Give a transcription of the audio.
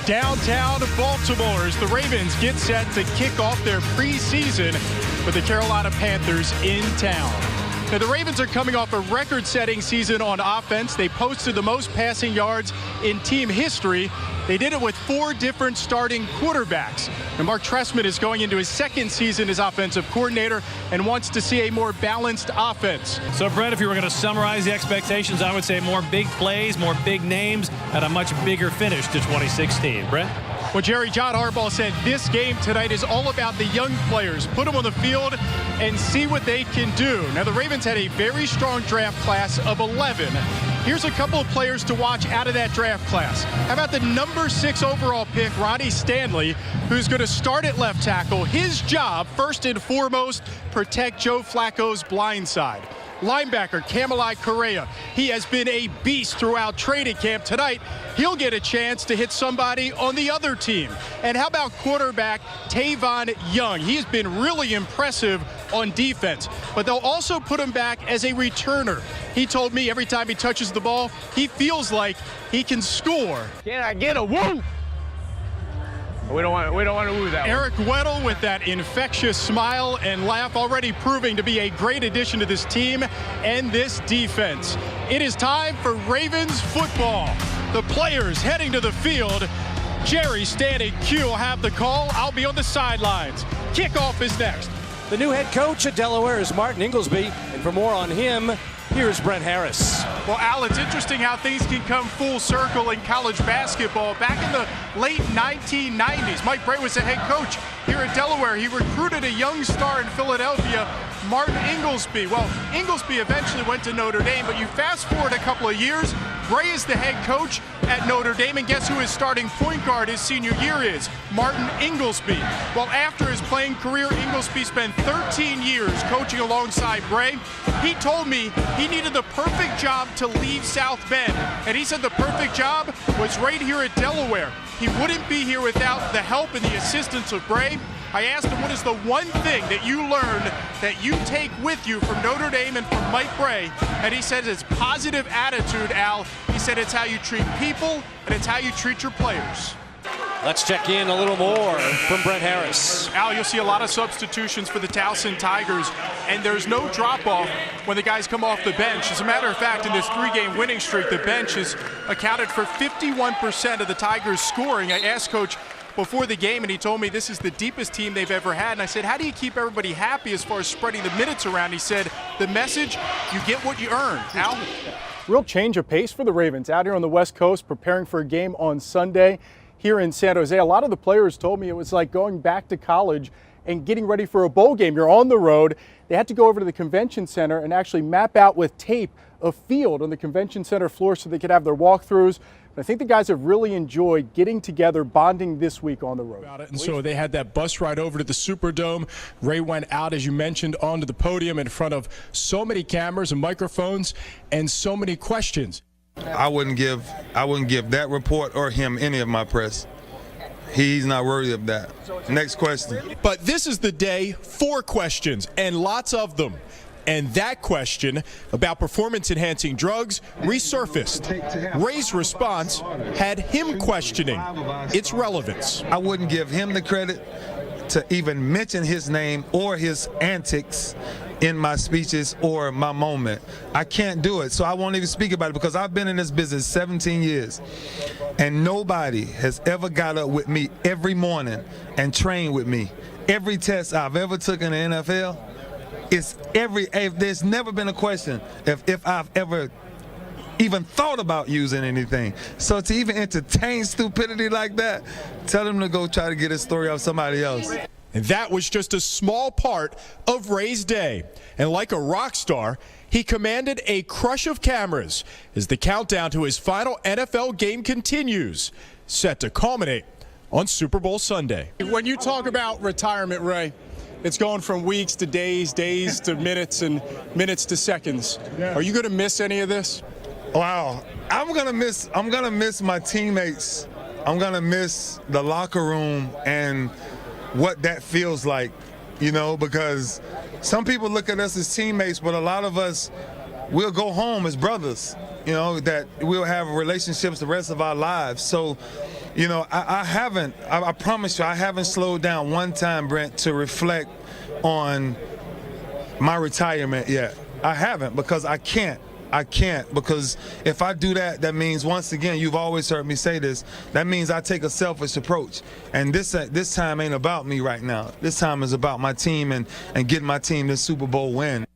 Downtown Baltimore as the Ravens get set to kick off their preseason with the Carolina Panthers in town. Now, the Ravens are coming off a record-setting season on offense. They posted the most passing yards in team history. They did it with 4 different starting quarterbacks. And Mark Trestman is going into his second season as offensive coordinator and wants to see a more balanced offense. So, Brett, if you were going to summarize the expectations, I would say more big plays, more big names, and a much bigger finish to 2016. Brett? Well, Jerry, John Harbaugh said this game tonight is all about the young players. Put them on the field and see what they can do. Now, the Ravens had a very strong draft class of 11. Here's a couple of players to watch out of that draft class. How about the number 6 overall pick, Ronnie Stanley, who's going to start at left tackle. His job, first and foremost, protect Joe Flacco's blind side. Linebacker Camelai Correa. He has been a beast throughout training camp. Tonight, he'll get a chance to hit somebody on the other team. And how about quarterback Tavon Young? He has been really impressive on defense, but they'll also put him back as a returner. He told me every time he touches the ball, he feels like he can score. Can I get a woo? We don't want to lose that Eric Weddle with that infectious smile and laugh, already proving to be a great addition to this team and this defense. It is time for Ravens football. The players heading to the field. Jerry, Stan, and Q will have the call. I'll be on the sidelines. Kickoff is next. The new head coach at Delaware is Martin Inglesby, and for more on him, here's Brent Harris. Well, Al, it's interesting how things can come full circle in college basketball. Back in the late 1990s, Mike Brey was the head coach here at Delaware. He recruited a young star in Philadelphia, Martin Inglesby. Well, Inglesby eventually went to Notre Dame, but you fast forward a couple of years, Brey is the head coach at Notre Dame, and guess who his starting point guard his senior year is? Martin Inglesby. Well, after his playing career, Inglesby spent 13 years coaching alongside Brey. He told me he needed the perfect job to leave South Bend, and he said the perfect job was right here at Delaware. He wouldn't be here without the help and the assistance of Brey. I asked him, what is the one thing that you learned that you take with you from Notre Dame and from Mike Brey? And he said it's positive attitude, Al. He said it's how you treat people and it's how you treat your players. Let's check in a little more from Brent Harris. Al, you'll see a lot of substitutions for the Towson Tigers, and there's no drop-off when the guys come off the bench. As a matter of fact, in this 3-game winning streak, the bench has accounted for 51% of the Tigers' scoring. I asked Coach before the game, and he told me this is the deepest team they've ever had. And I said, how do you keep everybody happy as far as spreading the minutes around? He said, the message, you get what you earn. Al? Real change of pace for the Ravens out here on the West Coast, preparing for a game on Sunday here in San Jose. A lot of the players told me it was like going back to college and getting ready for a bowl game. You're on the road. They had to go over to the convention center and actually map out with tape a field on the convention center floor so they could have their walkthroughs. I think the guys have really enjoyed getting together, bonding this week on the road. And so they had that bus ride over to the Superdome. Ray went out, as you mentioned, onto the podium in front of so many cameras and microphones and so many questions. I wouldn't give that report or him any of my press. He's not worthy of that. Next question. But this is the day for questions, and lots of them. And that question about performance-enhancing drugs resurfaced. Ray's response had him questioning its relevance. I wouldn't give him the credit to even mention his name or his antics in my speeches or my moment. I can't do it, so I won't even speak about it because I've been in this business 17 years, and nobody has ever got up with me every morning and trained with me. Every test I've ever took in the NFL, if there's never been a question if I've ever even thought about using anything. So to even entertain stupidity like that, tell him to go try to get his story off somebody else. And that was just a small part of Ray's day. And like a rock star, he commanded a crush of cameras as the countdown to his final NFL game continues, set to culminate on Super Bowl Sunday. When you talk about retirement, Ray, it's going from weeks to days, days to minutes, and minutes to seconds. Yeah. Are you going to miss any of this? Wow, I'm gonna miss my teammates. I'm gonna miss the locker room and what that feels like, you know, because some people look at us as teammates, but a lot of us, we'll go home as brothers, you know, that we'll have relationships the rest of our lives. So You know, I promise you, I haven't slowed down one time, Brent, to reflect on my retirement yet. I haven't, because I can't. Because if I do that, that means, once again, you've always heard me say this, that means I take a selfish approach. And this time ain't about me right now. This time is about my team and getting my team this Super Bowl win.